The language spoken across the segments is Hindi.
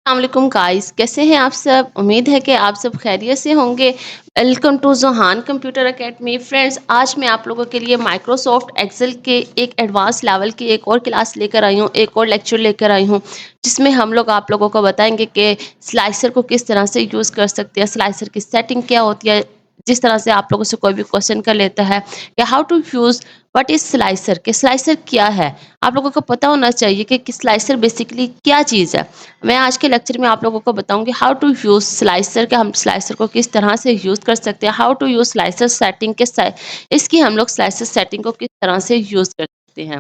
अस्सलामुअलैकुम गाइस, कैसे हैं आप सब? उम्मीद है कि आप सब खैरियत से होंगे। Welcome to Zohan computer academy. Friends, आज मैं आप लोगों के लिए माइक्रोसॉफ्ट एक्सेल के एक एडवांस लेवल की एक और क्लास लेकर आई हूँ, एक और लेक्चर लेकर आई हूँ, जिसमें हम लोग आप लोगों को बताएंगे कि स्लाइसर को किस तरह से यूज़ कर सकते हैं, स्लाइसर की सेटिंग क्या होती है। जिस तरह से आप लोगों से कोई भी क्वेश्चन कर लेता है या how to use what is slicer, कि स्लाइसर क्या है। आप लोगों को पता होना चाहिए कि स्लाइसर बेसिकली क्या चीज़ है। मैं आज के लेक्चर में आप लोगों को बताऊंगी हाउ टू यूज़ स्लाइसर, के हम स्लाइसर को किस तरह से यूज़ कर सकते हैं, how to use slicer setting के इसकी हम लोग स्लाइसर सेटिंग को किस तरह से यूज़ कर सकते हैं।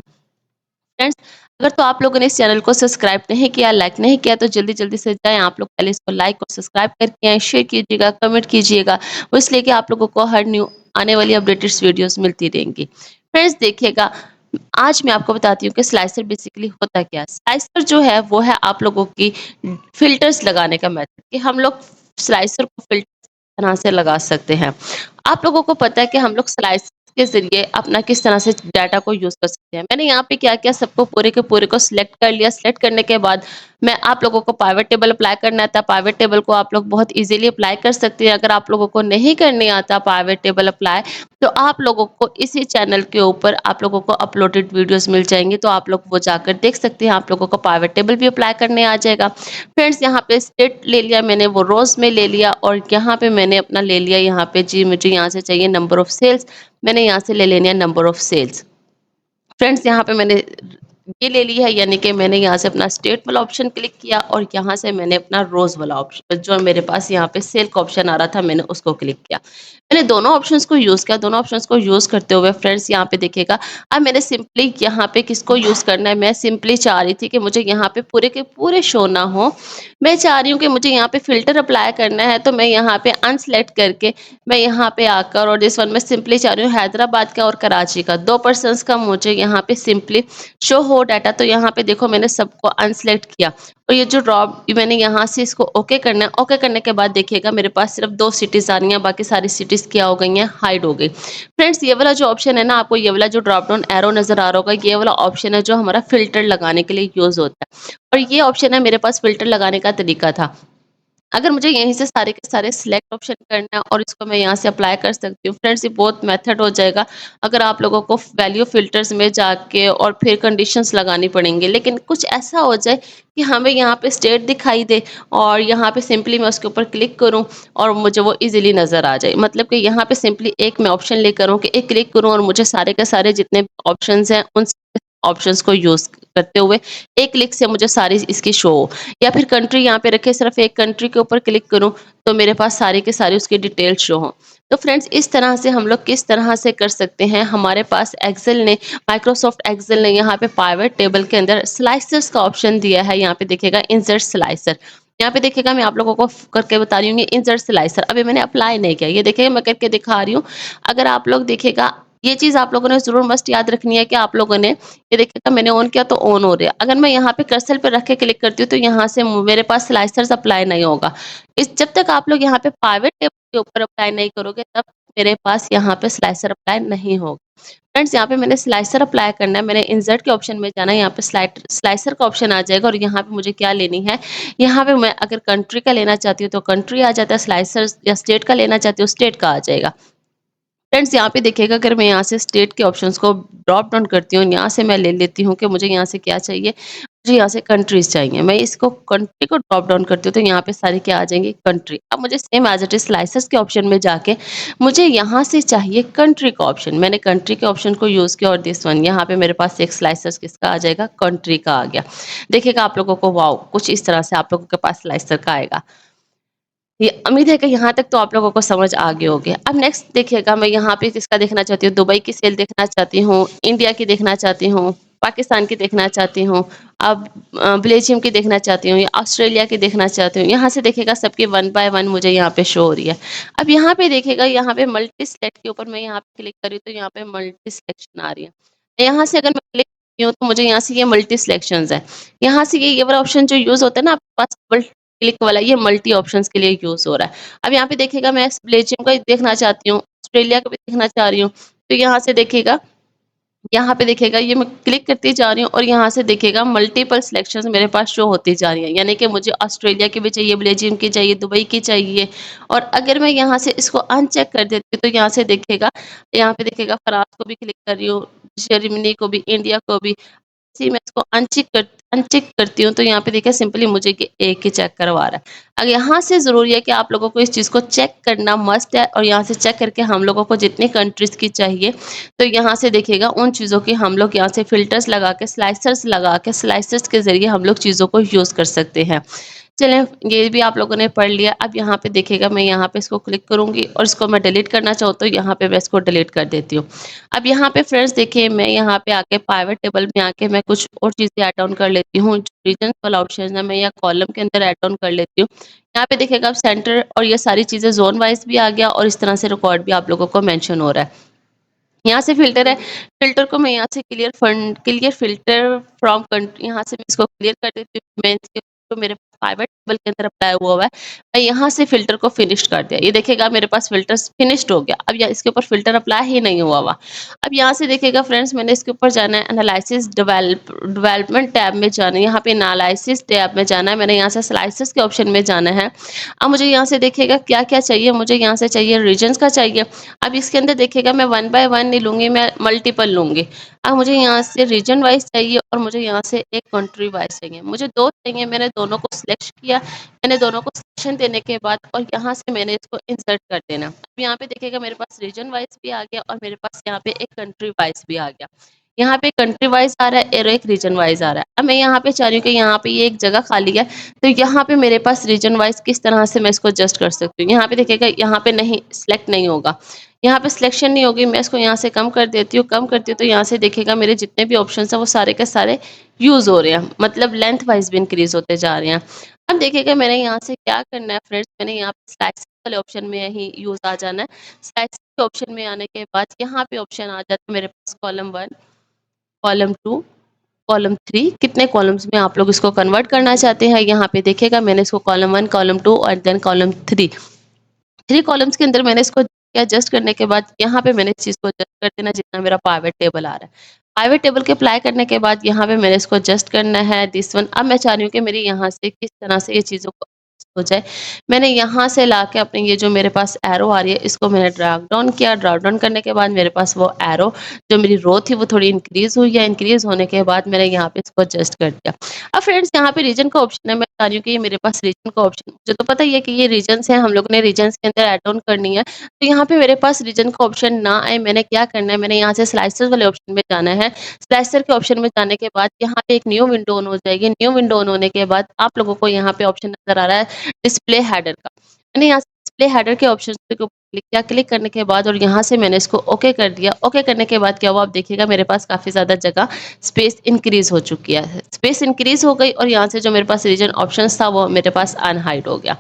फ्रेंड्स, अगर तो आप लोगों ने इस चैनल को सब्सक्राइब नहीं किया, लाइक नहीं किया, तो जल्दी जल्दी से जाएं। आप लोग पहले इसको लाइक और सब्सक्राइब करके आएं, शेयर कीजिएगा, कमेंट कीजिएगा, वो इसलिए कि आप लोगों को हर न्यू आने वाली अपडेटेड वीडियोस मिलती रहेंगी। फ्रेंड्स देखिएगा, आज मैं आपको बताती हूँ कि स्लाइसर बेसिकली होता क्या है। स्लाइसर जो है वो है आप लोगों की फिल्टर्स लगाने का मेथड, कि हम लोग स्लाइसर को फिल्टर तरह से लगा सकते हैं। आप लोगों को पता है कि हम लोग स्लाइसर के ज़रिए अपना किस तरह से डाटा को यूज़ कर सकते हैं। मैंने यहाँ पे क्या किया, सबको पूरे के पूरे को सिलेक्ट कर लिया। सिलेक्ट करने के बाद मैं आप लोगों को पाइवट टेबल अप्लाई करना आता है। पाइवट टेबल को आप लोग बहुत ईज़िली अप्लाई कर सकते हैं। अगर आप लोगों को नहीं करने आता पाइवट टेबल अप्लाई, तो आप लोगों को इसी चैनल के ऊपर आप लोगों को अपलोडेड वीडियोस मिल जाएंगी, तो आप लोग वो जाकर देख सकते हैं। आप लोगों को पाइवट टेबल भी अप्लाई करने आ जाएगा। फ्रेंड्स, यहाँ पे स्टेट ले लिया मैंने, वो रोज में ले लिया, और यहाँ पे मैंने अपना ले लिया, यहाँ पे जी मुझे यहाँ से चाहिए नंबर ऑफ सेल्स, मैंने यहाँ से ले लेनी है नंबर ऑफ सेल्स। फ्रेंड्स, यहाँ पे मैंने ये ले ली है, यानी कि मैंने यहाँ से अपना स्टेट वाला ऑप्शन क्लिक किया, और यहाँ से मैंने अपना रोज वाला ऑप्शन, जो मेरे पास यहाँ पे सेल का ऑप्शन आ रहा था, मैंने उसको क्लिक किया। मैंने दोनों ऑप्शंस को यूज़ किया। दोनों ऑप्शंस को यूज़ करते हुए फ्रेंड्स यहाँ पे देखिएगा, अब मैंने सिंपली यहाँ पे किसको यूज़ करना है, मैं सिंपली चाह रही थी कि मुझे यहाँ पे पूरे के पूरे शो ना हो। मैं चाह रही हूँ कि मुझे यहाँ पे फ़िल्टर अप्लाई करना है, तो मैं यहाँ पे अनसेलेक्ट करके मैं यहाँ पे आकर, और दिस वन मैं सिंपली चाह रही हूँ हैदराबाद का और कराची का 2 पर्सन्स का मुझे यहाँ पे सिंपली शो हो डाटा। तो यहाँ पे देखो मैंने सबको अनसेलेक्ट किया, और ये जो ड्रॉप मैंने यहाँ से इसको ओके करना है। ओके करने के बाद देखिएगा मेरे पास सिर्फ 2 सिटीज़ आ रही हैं, बाकी सारी सिटीज़ क्या हो गई हैं, हाइड हो गई। फ्रेंड्स, ये वाला जो ऑप्शन है ना, आपको ये वाला जो ड्रॉप डाउन एरो नज़र आ रहा होगा, ये वाला ऑप्शन है जो हमारा फ़िल्टर लगाने के लिए यूज़ होता है, और ये ऑप्शन है मेरे पास फ़िल्टर लगाने का तरीका था। अगर मुझे यहीं से सारे के सारे सिलेक्ट ऑप्शन करना है और इसको मैं यहाँ से अप्लाई कर सकती हूँ। फ्रेंड्स, ये बहुत मेथड हो जाएगा। अगर आप लोगों को वैल्यू फ़िल्टर्स में जाके और फिर कंडीशंस लगानी पड़ेंगी, लेकिन कुछ ऐसा हो जाए कि हमें यहाँ पे स्टेट दिखाई दे, और यहाँ पे सिंपली मैं उसके ऊपर क्लिक करूँ और मुझे वो ईज़िली नज़र आ जाए। मतलब कि यहाँ पे सिंपली एक मैं ऑप्शन लेकर हूँ कि एक क्लिक करूँ, और मुझे सारे के सारे जितने ऑप्शंस हैं उन ऑप्शंस को यूज़ करते हुए एक क्लिक से मुझे सारी इसकी शो हो। या फिर कंट्री यहाँ पे रखे, सिर्फ एक कंट्री के ऊपर क्लिक करूँ तो मेरे पास सारी के सारी उसकी डिटेल शो हो। तो फ्रेंड्स, इस तरह से हम लोग किस तरह से कर सकते हैं। हमारे पास एक्सेल ने, माइक्रोसॉफ्ट एक्सेल ने यहाँ पे पाइवट टेबल के अंदर स्लाइसर्स का ऑप्शन दिया है। यहाँ पे देखिएगा इंसर्ट स्लाइसर, यहाँ पे देखिएगा मैं आप लोगों को करके बता रही हूँ, ये इंसर्ट स्लाइसर अभी मैंने अप्लाई नहीं किया। ये देखिएगा मैं करके दिखा रही हूँ। अगर आप लोग देखिएगा, ये चीज़ आप लोगों ने ज़रूर मस्ट याद रखनी है कि आप लोगों ने, ये देखिएगा मैंने ऑन किया तो ऑन हो रहा है। अगर मैं यहाँ पे कर्सर पे रख के क्लिक करती हूँ तो यहाँ से मेरे पास स्लाइसर्स अप्लाई नहीं होगा। इस जब तक आप लोग यहाँ पे पाइवट टेबल के ऊपर अप्लाई नहीं करोगे, तब मेरे पास यहाँ पे स्लाइसर अप्लाई नहीं होगा। फ्रेंड्स, यहाँ पे मैंने स्लाइसर अप्लाई करना है, मैंने इंसर्ट के ऑप्शन में जाना है, यहाँ पे स्लाइसर का ऑप्शन आ जाएगा, और यहाँ पे मुझे क्या लेनी है, यहाँ पे मैं अगर कंट्री का लेना चाहती हूँ तो कंट्री आ जाता है, स्लाइसर या स्टेट का लेना चाहती हूँ स्टेट का आ जाएगा। फ्रेंड्स, यहाँ पे देखिएगा, अगर मैं यहाँ से स्टेट के ऑप्शंस को ड्रॉप डाउन करती हूँ, यहाँ से मैं ले लेती हूँ कि मुझे यहाँ से क्या चाहिए, मुझे यहाँ से कंट्रीज चाहिए। मैं इसको कंट्री को ड्रॉप डाउन करती हूँ तो यहाँ पे सारी क्या आ जाएंगी, कंट्री। अब मुझे same as it is slices के ऑप्शन में जाके मुझे यहाँ से चाहिए कंट्री का ऑप्शन। मैंने कंट्री के ऑप्शन को यूज़ किया, और दिस वन यहाँ पे मेरे पास एक स्लाइसर्स किसका आ जाएगा, कंट्री का आ गया। देखिएगा आप लोगों को, वाओ, कुछ इस तरह से आप लोगों के पास स्लाइसर का आएगा। ये उम्मीद है कि यहाँ तक तो आप लोगों को समझ आ गए होंगे। अब नेक्स्ट देखिएगा, मैं यहाँ पे किसका देखना चाहती हूँ, दुबई की सेल देखना चाहती हूँ, इंडिया की देखना चाहती हूँ, पाकिस्तान की देखना चाहती हूँ, अब बेल्जियम की देखना चाहती हूँ, या ऑस्ट्रेलिया की देखना चाहती हूँ। यहाँ से देखिएगा सबकी वन बाय वन मुझे यहाँ पे शो हो रही है। अब यहाँ पे देखिएगा, यहाँ पे मल्टी सेलेक्ट के ऊपर मैं यहाँ पे क्लिक करी तो यहाँ पे मल्टी सिलेक्शन आ रही है। यहाँ से अगर मैं क्लिक करती हूँ तो मुझे यहाँ से ये मल्टी सिलेक्शंस है। यहाँ से ये वाला ऑप्शन जो यूज़ होता है ना आपके पास, क्लिक वाला, ये मल्टी ऑप्शंस के लिए यूज़ हो रहा है। अब यहाँ पे देखिएगा मैं बेल्जियम का देखना चाहती हूँ, ऑस्ट्रेलिया का भी देखना चाह रही हूँ, तो यहाँ से देखिएगा यहाँ पे देखिएगा ये मैं क्लिक करती जा रही हूँ और यहाँ से देखिएगा मल्टीपल सिलेक्शंस मेरे पास शो होती जा रही हैं, यानी कि मुझे ऑस्ट्रेलिया की भी चाहिए, बेल्जियम की चाहिए, दुबई की चाहिए। और अगर मैं यहाँ से इसको अनचेक कर देती हूँ तो यहाँ से देखिएगा, यहाँ पे देखिएगा फ्रांस को भी क्लिक कर रही हूँ, जर्मनी को भी, इंडिया को भी। जी, मैं इसको अनचेक करती हूँ तो यहाँ पे देखिए सिंपली मुझे कि एक ही चेक करवा रहा है। अब यहाँ से ज़रूरी है कि आप लोगों को इस चीज़ को चेक करना मस्ट है, और यहाँ से चेक करके हम लोगों को जितनी कंट्रीज़ की चाहिए तो यहाँ से देखिएगा उन चीज़ों की हम लोग यहाँ से फ़िल्टर्स लगा के स्लाइसर्स के ज़रिए हम लोग चीज़ों को यूज़ कर सकते हैं। चलें, ये भी आप लोगों ने पढ़ लिया। अब यहाँ पे देखिएगा मैं यहाँ पे इसको क्लिक करूँगी और इसको मैं डिलीट करना चाहूँ तो यहाँ पे मैं इसको डिलीट कर देती हूँ। अब यहाँ पे फ्रेंड्स देखिए, मैं यहाँ पे आके पाइवट टेबल में आके मैं कुछ और चीज़ें ऐड ऑन कर लेती हूँ। जो रीजन्स वाला ऑप्शन है मैं यहाँ कॉलम के अंदर ऐड ऑन कर लेती हूँ। यहाँ पे देखिएगा अब सेंटर और ये सारी चीज़ें ज़ोन वाइज़ भी आ गया और इस तरह से रिकॉर्ड भी आप लोगों को मेंशन हो रहा है। यहाँ से फ़िल्टर है, फ़िल्टर को मैं यहाँ से क्लियर फ़िल्टर फ्रॉम कंट्री, यहाँ से मैं इसको क्लियर कर देती हूँ। मैं इसके जो मेरे प्राइवेट टेबल के अंदर अप्लाई हुआ है, मैं यहाँ से फ़िल्टर को फिनिश कर दिया। ये देखिएगा मेरे पास फ़िल्टर्स फिनिश्ड हो गया। अब या इसके ऊपर फ़िल्टर अप्लाई ही नहीं हुआ हुआ। अब यहाँ से देखिएगा फ्रेंड्स, मैंने इसके ऊपर जाना है एनालिसिस डेवलपमेंट टैब में जाना है, यहाँ पे एनालिसिस टैब में जाना है, मैंने यहाँ से स्लाइसेस के ऑप्शन में जाना है। अब मुझे यहाँ से देखिएगा क्या-क्या चाहिए, मुझे यहाँ से चाहिए रीजन्स का चाहिए। अब इसके अंदर देखिएगा मैं वन बाय वन नहीं लूँगी, मैं मल्टीपल लूँगी। अब मुझे यहाँ से रीजन वाइज़ चाहिए और मुझे यहाँ से एक कंट्री वाइज़ चाहिए। मुझे 2 चाहिए, मैंने दोनों को सिलेक्ट किया। मैंने दोनों को सिलेक्शन देने के बाद और यहाँ से मैंने इसको इंसर्ट कर देना। अब यहाँ पे देखिएगा मेरे पास रीजन वाइज़ भी आ गया और मेरे पास यहाँ पे एक कंट्री वाइज़ भी आ गया। यहाँ पे कंट्री वाइज़ आ रहा है और एक रीजन वाइज़ आ रहा है। अब मैं यहाँ पे चाह रही हूँ कि यहाँ पे ये एक जगह खाली है, तो यहाँ पे मेरे पास रीजन वाइज़ किस तरह से मैं इसको एडजस्ट कर सकती हूँ। यहाँ पे देखिएगा, यहाँ पे नहीं सिलेक्ट नहीं होगा। यहाँ पे सिलेक्शन नहीं होगी, मैं इसको यहाँ से कम कर देती हूँ, कम करती हूँ तो यहाँ से देखिएगा मेरे जितने भी ऑप्शंस हैं वो सारे के सारे यूज़ हो रहे हैं, मतलब लेंथ वाइज़ भी इंक्रीज़ होते जा रहे हैं। अब देखिएगा मैंने यहाँ से क्या करना है फ्रेंड्स, मैंने यहाँ पे स्लाइसिंग वाले ऑप्शन में ही यूज़ आ जाना है। स्लाइसिंग के ऑप्शन में आने के बाद यहाँ पे ऑप्शन आ जाता है मेरे पास कॉलम 1, कॉलम 2, कॉलम 3, कितने कॉलम्स में आप लोग इसको कन्वर्ट करना चाहते हैं। यहाँ पे देखिएगा मैंने इसको कॉलम 1, कॉलम 2 और देन कॉलम 3 कॉलम्स के अंदर मैंने इसको एडजस्ट करने के बाद यहाँ पे मैंने इस चीज़ को एडजस्ट कर देना जितना मेरा पाइवट टेबल आ रहा है। पाइवट टेबल के अप्लाई करने के बाद यहाँ पे मैंने इसको एडजस्ट करना है दिस वन। अब मैं चाह रही हूँ कि मेरी यहाँ से किस तरह से ये चीज़ों को हो जाए। मैंने यहाँ से लाके अपने ये जो मेरे पास एरो आ रही है इसको मैंने ड्रैग डाउन किया। ड्रैग डाउन करने के बाद मेरे पास वो एरो जो मेरी रो थी वो थोड़ी इंक्रीज़ हुई है। इंक्रीज़ होने के बाद मैंने यहाँ पे इसको एडजस्ट कर दिया। अब फ्रेंड्स यहाँ पे रीजन का ऑप्शन है, मैं चाह रही हूँ कि ये मेरे पास रीजन का ऑप्शन, मुझे तो पता ही है कि ये रीजन्स हैं, हम लोगों ने रीजन्स के अंदर ऐड ऑन करनी है। तो यहाँ पे मेरे पास रीजन का ऑप्शन ना आए, मैंने क्या करना है, मैंने यहाँ से स्लाइसर वाले ऑप्शन में जाना है। स्लाइसर के ऑप्शन में जाने के बाद यहाँ पे एक न्यू विंडो ऑन हो जाएगी। न्यू विंडो ऑन होने के बाद आप लोगों को यहाँ पे ऑप्शन नज़र आ रहा है डिस्प्ले हेडर का। मैंने यहाँ से डिस्प्ले हेडर के ऑप्शन पे क्लिक किया, क्लिक करने के बाद और यहाँ से मैंने इसको ओके कर दिया। ओके करने के बाद क्या हुआ, आप देखिएगा मेरे पास काफ़ी ज़्यादा जगह स्पेस इंक्रीज़ हो चुकी है। स्पेस इंक्रीज़ हो गई और यहाँ से जो मेरे पास रीजन ऑप्शंस था वो मेरे पास अनहाइड हो गया।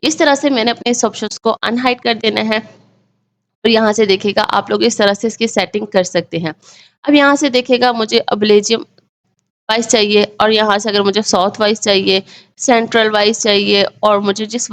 इस तरह से मैंने अपने इस ऑप्शंस को अनहाइड कर देना है और यहाँ से देखिएगा आप लोग इस तरह से इसकी सेटिंग कर सकते हैं। अब यहाँ से देखिएगा मुझे अब बेल्जियम वाइज़ चाहिए और यहाँ से अगर मुझे साउथ वाइज़ चाहिए, सेंट्रल वाइज़ चाहिए और मुझे जिस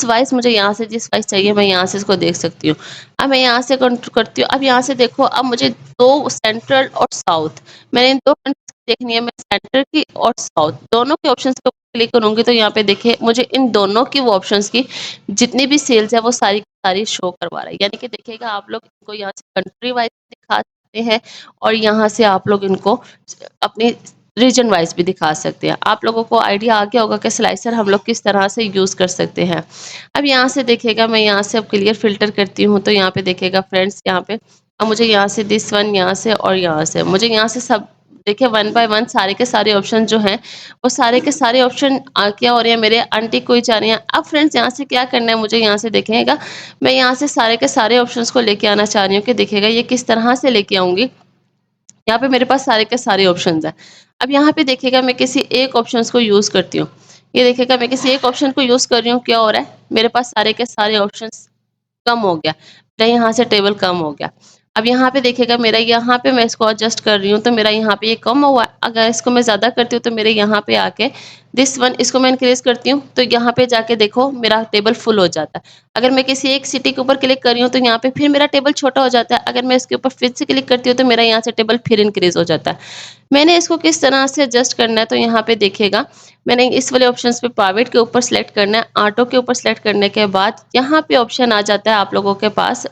वाइज़ मुझे यहाँ से जिस वाइज़ चाहिए मैं यहाँ से इसको देख सकती हूँ। अब मैं यहाँ से कंट्रोल करती हूँ। अब यहाँ से देखो, अब मुझे 2 सेंट्रल और साउथ, मैंने इन 2 कंट्रीज़ देखनी है, मैं सेंटर की और साउथ दोनों के ऑप्शंस पे क्लिक करूँगी तो यहाँ पे देखिए मुझे इन दोनों की वो ऑप्शंस की जितनी भी सेल्स है वो सारी की सारी शो करवा रहा है। यानी कि देखिएगा आप लोग इनको यहाँ से कंट्री वाइज़ दिखा सकते हैं और यहाँ से आप लोग इनको अपनी रीजन वाइज भी दिखा सकते हैं। आप लोगों को आइडिया आ गया होगा कि स्लाइसर हम लोग किस तरह से यूज़ कर सकते हैं। अब यहाँ से देखिएगा मैं यहाँ से अब क्लियर फ़िल्टर करती हूँ तो यहाँ पे देखिएगा फ्रेंड्स, यहाँ पे अब मुझे यहाँ से दिस वन, यहाँ से और यहाँ से मुझे यहाँ से सब देखिए वन बाय वन सारे के सारे ऑप्शन जो हैं वो सारे के सारे ऑप्शन क्या हो रहे हैं, मेरे अनटिक हुई जा रहे हैं। अब फ्रेंड्स यहाँ से क्या करना है, मुझे यहाँ से देखिएगा मैं यहाँ से सारे के सारे ऑप्शंस को लेके आना चाह रही हूँ कि देखिएगा ये किस तरह से लेके आऊँगी। यहाँ पे मेरे पास सारे के सारे ऑप्शंस हैं। अब यहाँ पे देखिएगा मैं किसी एक ऑप्शंस को यूज़ करती हूँ। ये देखिएगा मैं किसी एक ऑप्शन को यूज़ कर रही हूँ, क्या हो रहा है? मेरे पास सारे के सारे ऑप्शंस कम हो गया। मेरा यहाँ से टेबल कम हो गया। अब यहाँ पे देखिएगा मेरा यहाँ पे मैं इसको एडजस्ट कर रही हूँ तो मेरा यहाँ पे ये कम हुआ है। अगर इसको मैं ज़्यादा करती हूँ तो मेरे यहाँ पे आके दिस वन इसको मैं इंक्रीज़ करती हूँ तो यहाँ पे जाके देखो मेरा टेबल फुल हो जाता है। अगर मैं किसी एक सिटी के ऊपर क्लिक कर रही हूँ तो यहाँ पे फिर मेरा टेबल छोटा हो जाता है। अगर मैं इसके ऊपर फिर से क्लिक करती हूँ तो मेरा यहाँ से टेबल फिर इंक्रीज़ हो जाता है। मैंने इसको किस तरह से एडजस्ट करना है तो यहाँ पे देखिएगा मैंने इस वाले ऑप्शंस पे प्राइवेट के ऊपर सेलेक्ट करना है, ऑटो के ऊपर सेलेक्ट करने के बाद यहाँ पे ऑप्शन आ जाता है आप लोगों के पास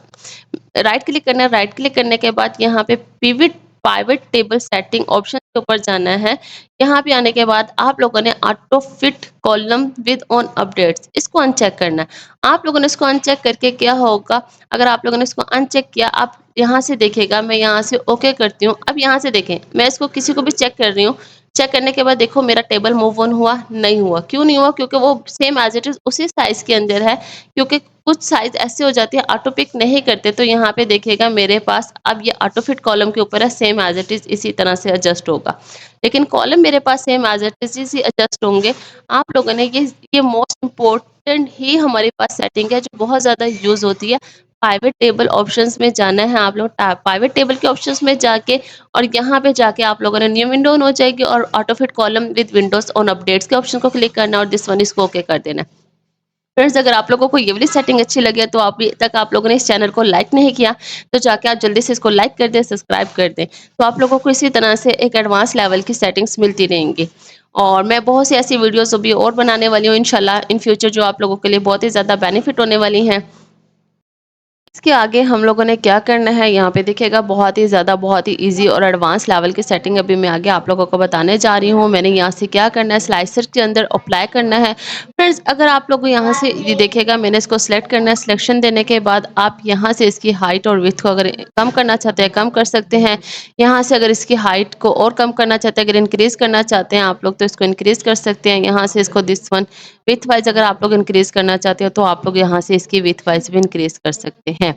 राइट क्लिक करना है। राइट क्लिक करने के बाद यहाँ पे pivot private table setting option के ऊपर जाना है। यहाँ पे आने के बाद आप लोगों ने auto fit column with on updates इसको अनचेक करना है। आप लोगों ने इसको अनचेक करके क्या होगा, अगर आप लोगों ने इसको अनचेक किया आप यहाँ से देखिएगा मैं यहाँ से ओके करती हूँ। अब यहाँ से देखें मैं इसको किसी को भी चेक कर रही हूँ, चेक करने के बाद देखो मेरा टेबल मूव ऑन हुआ नहीं हुआ। क्यों नहीं हुआ? क्योंकि वो सेम एज इट इज उसी साइज के अंदर है। क्योंकि कुछ साइज ऐसे हो जाते हैं ऑटो पिक नहीं करते तो यहाँ पे देखिएगा मेरे पास अब ये ऑटो फिट कॉलम के ऊपर है, सेम एज इट इज इसी तरह से एडजस्ट होगा। लेकिन कॉलम मेरे पास सेम एज इट इज इसी एडजस्ट होंगे। आप लोगों ने ये मोस्ट इम्पोर्टेंट ही हमारे पास सेटिंग है जो बहुत ज़्यादा यूज़ होती है। प्राइवेट टेबल ऑप्शंस में जाना है आप लोग, प्राइवेट टेबल के ऑप्शंस में जाके और यहाँ पे जाके आप लोगों ने न्यू विंडो ऑन हो जाएगी और auto fit column with Windows on updates के ऑप्शन को क्लिक करना है और दिस वन इसको ओके कर देना है। फ्रेंड्स अगर आप लोगों को ये वाली सेटिंग अच्छी लगी है तो अभी तक आप लोगों ने इस चैनल को लाइक नहीं किया तो जाके आप जल्दी से इसको लाइक कर दें, सब्सक्राइब कर दें। तो आप लोगों को इसी तरह से एक एडवांस लेवल की सेटिंग्स मिलती रहेंगी और मैं बहुत सी ऐसी वीडियोस अभी और बनाने वाली हूँ इंशाल्लाह इन फ्यूचर जो आप लोगों के लिए बहुत ही ज़्यादा बेनिफिट होने वाली हैं। इसके आगे हम लोगों ने क्या करना है यहाँ पे देखिएगा बहुत ही ज़्यादा बहुत ही इजी और एडवांस लेवल की सेटिंग अभी मैं आगे आप लोगों को बताने जा रही हूँ। मैंने यहाँ से क्या करना है स्लाइसर के अंदर अप्लाई करना है। फ्रेंड्स अगर आप लोग यहाँ से ये देखिएगा मैंने इसको सिलेक्ट करना है। सिलेक्शन देने के बाद आप यहाँ से इसकी हाइट और विड्थ को अगर कम करना चाहते हैं कम कर सकते हैं। यहाँ से अगर इसकी हाइट को और कम करना चाहते हैं, अगर इंक्रीज़ करना चाहते हैं आप लोग तो इसको इंक्रीज़ कर सकते हैं। यहाँ से इसको दिस वन विथ वाइज अगर आप लोग इंक्रीज़ करना चाहते हो तो आप लोग यहाँ से इसकी विथ वाइज भी इंक्रीज़ कर सकते हैं।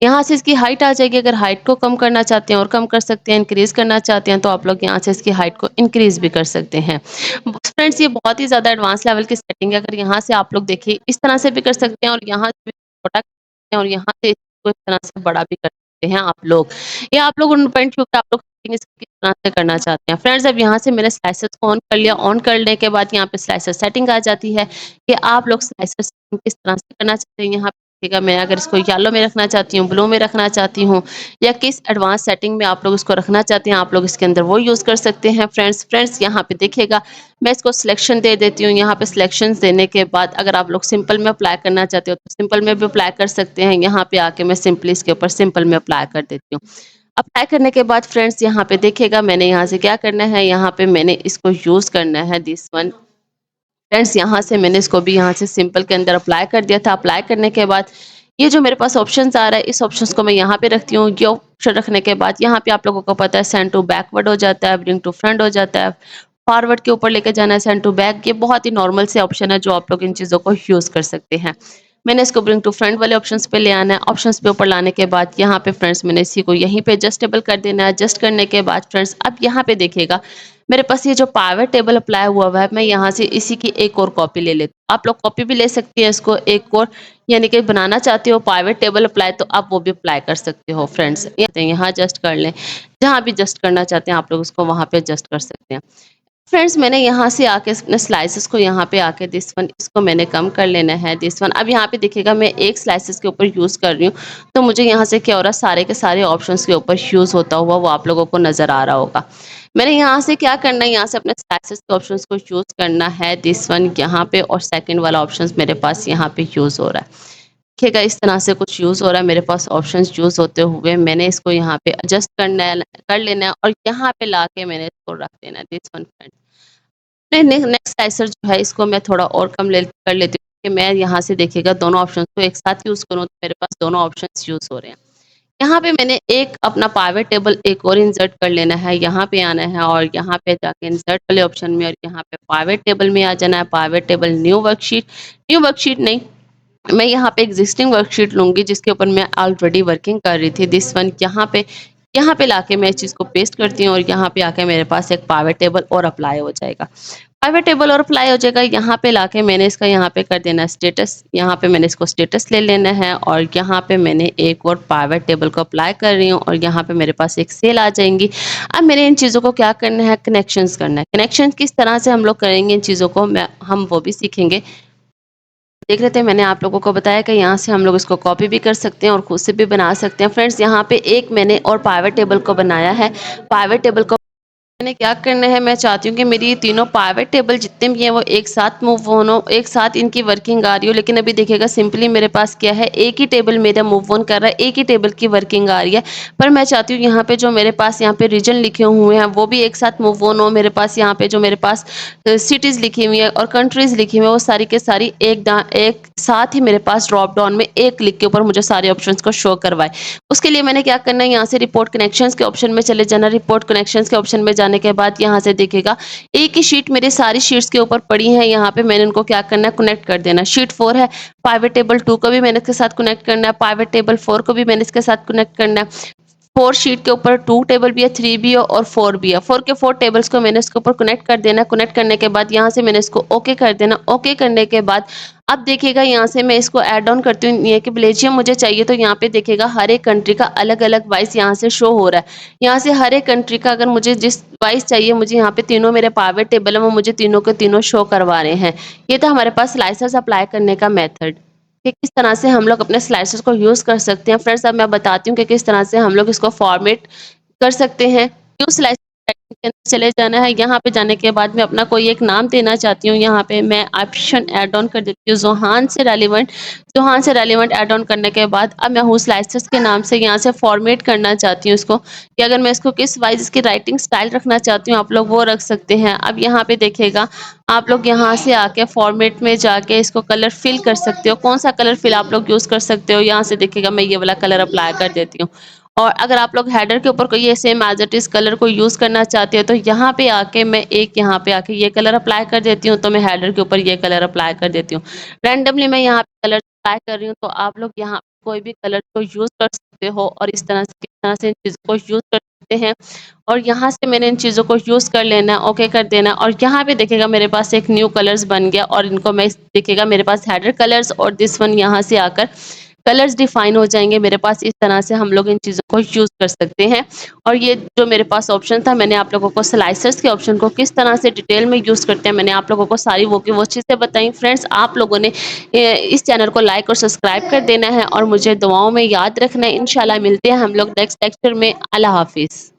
यहाँ से इसकी हाइट आ जाएगी। अगर हाइट को कम करना चाहते हैं और कम कर सकते हैं, इंक्रीज़ करना चाहते हैं तो आप लोग यहाँ से इसकी हाइट को इंक्रीज़ भी कर सकते हैं। फ्रेंड्स ये बहुत ही ज़्यादा एडवांस लेवल की सेटिंग है। अगर यहाँ से आप लोग देखिए इस तरह से भी कर सकते हैं और यहाँ से भी छोटा कर सकते हैं और यहाँ से इसको इस तरह से बड़ा भी कर सकते हैं आप लोग। ये आप लोग उन पॉइंट क्योंकि आप लोग सेटिंग इसकी किस तरह से करना चाहते हैं। फ्रेंड्स अब यहाँ से मैंने स्लाइसेस को ऑन कर लिया। ऑन करने के बाद यहाँ पे स्लाइसर सेटिंग आ जाती है कि आप लोग स्लाइसर सेटिंग किस तरह से करना चाहते हैं। यहाँ देखिएगा मैं अगर इसको येलो में रखना चाहती हूँ, ब्लू में रखना चाहती हूँ या किस एडवांस सेटिंग में आप लोग इसको रखना चाहते हैं आप लोग इसके अंदर वो यूज़ कर सकते हैं। फ्रेंड्स यहाँ पे देखिएगा मैं इसको सिलेक्शन दे देती हूँ। यहाँ पे सिलेक्शन देने के बाद अगर आप लोग सिंपल में अप्लाई करना चाहते हो तो सिंपल में भी अप्लाई कर सकते हैं। यहाँ पे आके मैं सिंपली इसके ऊपर सिंपल में अप्लाई कर देती हूँ। अप्लाई करने के बाद फ्रेंड्स यहाँ पे देखिएगा मैंने यहाँ से क्या करना है, यहाँ पे मैंने इसको यूज़ करना है दिस वन। फ्रेंड्स यहाँ से मैंने इसको भी यहाँ से सिंपल के अंदर अप्लाई कर दिया था। अप्लाई करने के बाद ये जो मेरे पास ऑप्शंस आ रहा है इस ऑप्शंस को मैं यहाँ पे रखती हूँ। ये ऑप्शन रखने के बाद यहाँ पे आप लोगों को पता है सेंड टू बैकवर्ड हो जाता है, ब्रिंग टू फ्रंट हो जाता है, फॉरवर्ड के ऊपर लेके जाना है, सेंड टू बैक। ये बहुत ही नॉर्मल से ऑप्शन है जो आप लोग इन चीज़ों को यूज़ कर सकते हैं। मैंने इसको ब्रिंग टू फ्रंट वाले ऑप्शंस पे ले आना है। ऑप्शंस पे ऊपर लाने के बाद यहाँ पे फ्रेंड्स मैंने इसी को यहीं पे एडजस्टेबल कर देना है। एडजस्ट करने के बाद फ्रेंड्स अब यहाँ पे देखिएगा मेरे पास ये जो पावर टेबल अप्लाई हुआ है मैं यहाँ से इसी की एक और कॉपी ले लेती हूँ। आप लोग कॉपी भी ले सकती हैं इसको एक और, यानी कि बनाना चाहते हो प्राइवेट टेबल अप्लाई तो आप वो भी अप्लाई कर सकते हो। फ्रेंड्स यहाँ एडजस्ट कर लें, जहाँ भी एडजस्ट करना चाहते हैं आप लोग उसको वहाँ पे एडजस्ट कर सकते हैं। फ्रेंड्स मैंने यहाँ से आके अपने स्लाइसेस को यहाँ पे आके दिस वन इसको मैंने कम कर लेना है दिस वन। अब यहाँ पे देखिएगा मैं एक स्लाइसेस के ऊपर यूज़ कर रही हूँ तो मुझे यहाँ से क्या हो रहा है सारे के सारे ऑप्शंस के ऊपर यूज़ होता हुआ वो आप लोगों को नज़र आ रहा होगा। मैंने यहाँ से क्या करना है, यहाँ से अपने स्लाइसेस के ऑप्शंस को यूज़ करना है दिस वन यहाँ पे और सेकेंड वाला ऑप्शन मेरे पास यहाँ पे यूज़ हो रहा है। देखिएगा इस तरह से कुछ यूज़ हो रहा है मेरे पास ऑप्शंस यूज़ होते हुए मैंने इसको यहाँ पे एडजस्ट करना है कर लेना है और यहाँ पे ला के मैंने इसको रख देना है दिस वन। नेक्स्ट स्लाइसर जो है इसको मैं थोड़ा और कम कर लेती हूँ कि मैं यहाँ से देखिएगा दोनों ऑप्शंस को एक साथ यूज़ करूँ तो मेरे पास दोनों ऑप्शंस यूज़ हो रहे हैं। यहाँ पे मैंने एक अपना प्राइवेट टेबल एक और इंसर्ट कर लेना है। यहाँ पे आना है और यहाँ पे जाके इंसर्ट वाले ऑप्शन में और यहाँ पे प्राइवेट टेबल में आ जाना है। प्राइवेट टेबल न्यू वर्कशीट नहीं, मैं यहाँ पे एग्जिस्टिंग वर्कशीट लूँगी जिसके ऊपर मैं ऑलरेडी वर्किंग कर रही थी दिस वन। यहाँ पे लाके मैं इस चीज़ को पेस्ट करती हूँ और यहाँ पे आके मेरे पास एक प्राइवेट टेबल और अप्लाई हो जाएगा। प्राइवेट टेबल और अप्लाई हो जाएगा, यहाँ पे लाके मैंने इसका यहाँ पे कर देना स्टेटस, यहाँ पे मैंने इसको स्टेटस ले लेना है और यहाँ पे मैंने एक और प्राइवेट टेबल को अप्लाई कर रही हूँ और यहाँ पे मेरे पास एक सेल आ जाएँगी। अब मैंने इन चीज़ों को क्या करना है, कनेक्शंस करना है। कनेक्शंस किस तरह से हम लोग करेंगे इन चीज़ों को हम वो भी सीखेंगे। देख लेते हैं, मैंने आप लोगों को बताया कि यहाँ से हम लोग इसको कॉपी भी कर सकते हैं और खुद से भी बना सकते हैं। फ्रेंड्स, यहाँ पे एक मैंने और प्राइवेट टेबल को बनाया है। प्राइवेट टेबल को मैंने क्या करना है, मैं चाहती हूँ कि मेरी ये तीनों प्राइवेट टेबल जितने भी हैं वो एक साथ मूव ऑन हो, एक साथ इनकी वर्किंग आ रही हो। लेकिन अभी देखिएगा सिंपली मेरे पास क्या है, एक ही टेबल मेरा मूव ऑन कर रहा है, एक ही टेबल की वर्किंग आ रही है। पर मैं चाहती हूँ यहाँ पे जो मेरे पास यहाँ पे रीजन लिखे हुए हैं वो भी एक साथ मूव ऑन हो। मेरे पास यहाँ पे जो मेरे पास सिटीज़ लिखी हुई है और कंट्रीज़ लिखी हुई है वो सारी के सारी एक साथ ही मेरे पास ड्रॉप डाउन में एक क्लिक के ऊपर मुझे सारे ऑप्शंस को शो करवाए। उसके लिए मैंने क्या करना है, यहाँ से रिपोर्ट कनेक्शंस के ऑप्शन में चले जाना। रिपोर्ट कनेक्शंस के ऑप्शन में जाने के बाद यहाँ से देखिएगा एक ही शीट मेरी सारी शीट्स के ऊपर पड़ी है। यहाँ पे मैंने उनको क्या करना है, कनेक्ट कर देना। शीट 4 है, प्राइवेट टेबल 2 को भी मैंने इसके साथ कनेक्ट करना है, प्राइवेट टेबल 4 को भी मैंने इसके साथ कनेक्ट करना है। 4 शीट के ऊपर 2 टेबल भी है, 3 भी है और 4 भी है। 4 के 4 टेबल्स को मैंने इसके ऊपर कनेक्ट कर देना। कनेक्ट करने के बाद यहाँ से मैंने इसको ओके कर देना। ओके करने के बाद अब देखिएगा यहाँ से मैं इसको ऐड ऑन करती हूँ। ये कि बेल्जियम मुझे चाहिए, तो यहाँ पे देखिएगा हर एक कंट्री का अलग-अलग वाइस यहाँ से शो हो रहा है। यहाँ से हर एक कंट्री का अगर मुझे जिस वाइस चाहिए, मुझे यहाँ पे तीनों मेरे प्राइवेट टेबल है वो मुझे तीनों के तीनों शो करवा रहे हैं। ये था हमारे पास स्लाइसर्स अप्लाई करने का मेथड कि किस तरह से हम लोग अपने स्लाइसर्स को यूज़ कर सकते हैं। फ्रेंड्स, अब मैं बताती हूँ कि किस तरह से हम लोग इसको फॉर्मेट कर सकते हैं। न्यू स्लाइस के अंदर चले जाना है। यहाँ पे जाने के बाद मैं अपना कोई एक नाम देना चाहती हूँ। यहाँ पे मैं ऑप्शन ऐड ऑन कर देती हूँ ज़ोहान से रेलेवेंट। ज़ोहान से रेलेवेंट ऐड ऑन करने के बाद अब मैं हूँ स्लाइसर्स के नाम से यहाँ से फॉर्मेट करना चाहती हूँ इसको, कि अगर मैं इसको किस वाइज़ इसकी राइटिंग स्टाइल रखना चाहती हूँ, आप लोग वो रख सकते हैं। अब यहाँ पे देखिएगा, आप लोग यहाँ से आके फॉर्मेट में जाके इसको कलर फिल कर सकते हो। कौन सा कलर फिल आप लोग यूज़ कर सकते हो, यहाँ से देखिएगा मैं ये वाला कलर अप्लाई कर देती हूँ। और अगर आप लोग हेडर के ऊपर कोई same as it is colour को यूज़ करना चाहते हो, तो यहाँ पे आके मैं यहाँ पे आके ये कलर अप्लाई कर देती हूँ, तो मैं हेडर के ऊपर ये कलर अप्लाई कर देती हूँ। रैंडमली मैं यहाँ पे कलर अप्लाई कर रही हूँ, तो आप लोग यहाँ पे कोई भी कलर को यूज़ कर सकते हो और इस तरह से इन चीज़ों को यूज़ कर सकते हैं। और यहाँ से मैंने इन चीज़ों को यूज़ कर लेना, ओके कर देना और यहाँ पे देखिएगा मेरे पास एक न्यू कलर्स बन गया और इनको मैं देखिएगा मेरे पास हेडर कलर्स और दिस वन यहाँ से आकर कलर्स डिफाइन हो जाएँगे मेरे पास। इस तरह से हम लोग इन चीज़ों को यूज़ कर सकते हैं। और ये जो मेरे पास ऑप्शन था, मैंने आप लोगों को स्लाइसर्स के ऑप्शन को किस तरह से डिटेल में यूज़ करते हैं, मैंने आप लोगों को सारी वो की वो चीज़ें बताई। फ्रेंड्स, आप लोगों ने इस चैनल को लाइक और सब्सक्राइब कर देना है और मुझे दुआओं में याद रखना है। इंशाल्लाह मिलते हैं हम लोग नेक्स्ट लेक्चर में। अल्लाह हाफ़िज़।